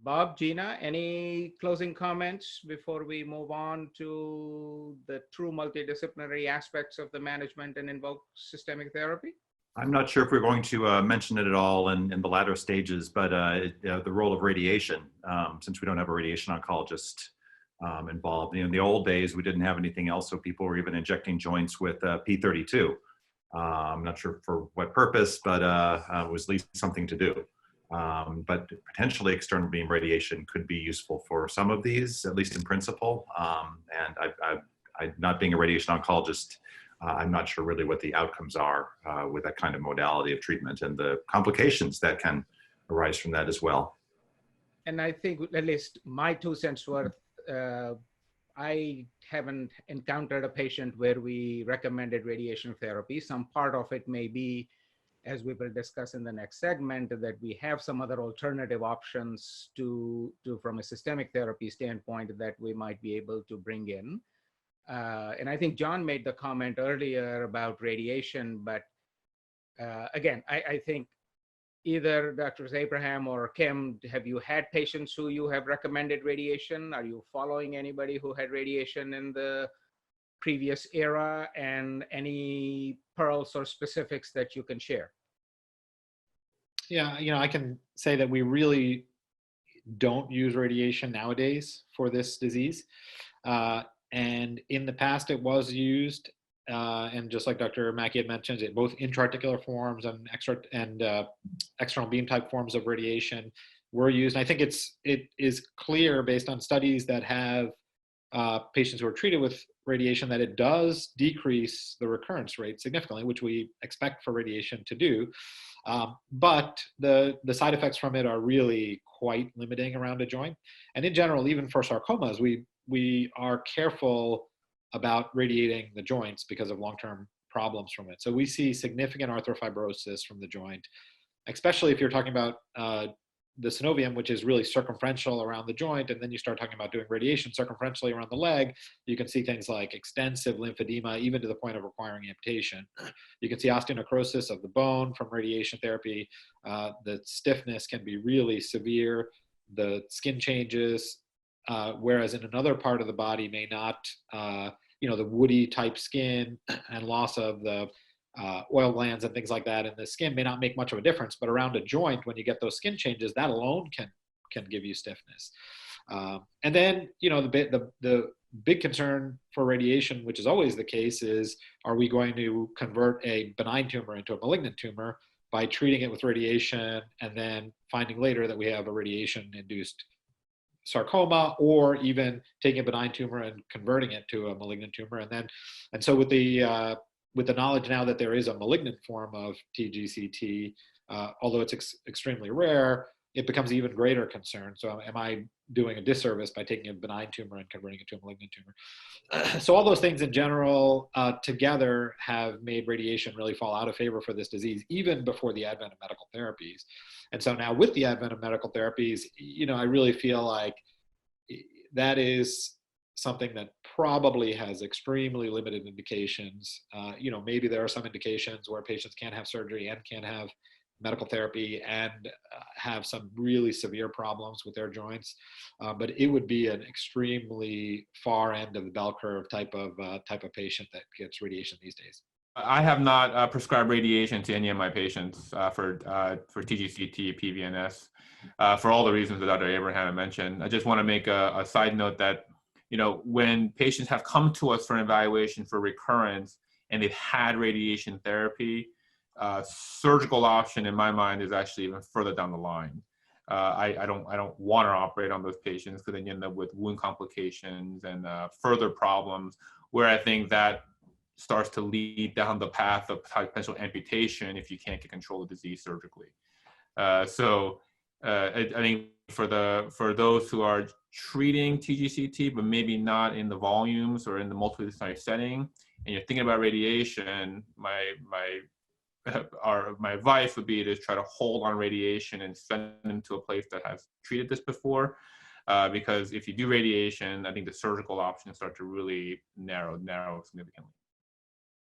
Bob, Gina, any closing comments before we move on to the true multidisciplinary aspects of the management and invoke systemic therapy? I'm not sure if we're going to mention it at all in the latter stages, but the role of radiation, since we don't have a radiation oncologist involved. In the old days, we didn't have anything else, so people were even injecting joints with P32. I'm not sure for what purpose, but it was at least something to do. But potentially external beam radiation could be useful for some of these, at least in principle. And I not being a radiation oncologist, I'm not sure really what the outcomes are with that kind of modality of treatment and the complications that can arise from that as well. And I think at least my 2 cents worth, I haven't encountered a patient where we recommended radiation therapy. Some part of it may be, as we will discuss in the next segment, that we have some other alternative options to from a systemic therapy standpoint that we might be able to bring in. And I think John made the comment earlier about radiation, but again, I think either Drs. Abraham or Kim, have you had patients who you have recommended radiation? Are you following anybody who had radiation in the previous era, and any pearls or specifics that you can share? Yeah, I can say that we really don't use radiation nowadays for this disease. And in the past, it was used, and just like Dr. Mackey had mentioned, it both intra-articular forms and external beam type forms of radiation were used. And I think it is clear based on studies that have patients who are treated with radiation that it does decrease the recurrence rate significantly, which we expect for radiation to do. But the side effects from it are really quite limiting around a joint. And in general, even for sarcomas, we are careful about radiating the joints because of long-term problems from it. So we see significant arthrofibrosis from the joint, especially if you're talking about the synovium, which is really circumferential around the joint, and then you start talking about doing radiation circumferentially around the leg, you can see things like extensive lymphedema, even to the point of requiring amputation. You can see osteonecrosis of the bone from radiation therapy. The stiffness can be really severe. The skin changes, whereas in another part of the body may not, the woody type skin and loss of the oil glands and things like that in the skin may not make much of a difference, but around a joint, when you get those skin changes, that alone can give you stiffness. And then, the big concern for radiation, which is always the case, is are we going to convert a benign tumor into a malignant tumor by treating it with radiation and then finding later that we have a radiation-induced sarcoma, or even taking a benign tumor and converting it to a malignant tumor. And so with the knowledge now that there is a malignant form of TGCT, although it's extremely rare, it becomes even greater concern. So am I doing a disservice by taking a benign tumor and converting it to a malignant tumor? So all those things in general together have made radiation really fall out of favor for this disease, even before the advent of medical therapies. And so now with the advent of medical therapies, I really feel like that is something that probably has extremely limited indications. Maybe there are some indications where patients can't have surgery and can't have medical therapy and have some really severe problems with their joints. But it would be an extremely far end of the bell curve type of patient that gets radiation these days. I have not prescribed radiation to any of my patients for TGCT, PVNS, for all the reasons that Dr. Abraham mentioned. I just want to make a side note that, when patients have come to us for an evaluation for recurrence and they've had radiation therapy, surgical option in my mind is actually even further down the line. I don't want to operate on those patients because then you end up with wound complications and further problems, where I think that starts to lead down the path of potential amputation if you can't get control of the disease surgically. I think for those who are treating TGCT, but maybe not in the volumes or in the multidisciplinary setting, and you're thinking about radiation, my advice would be to try to hold on radiation and send them to a place that has treated this before. Because if you do radiation, I think the surgical options start to really narrow significantly.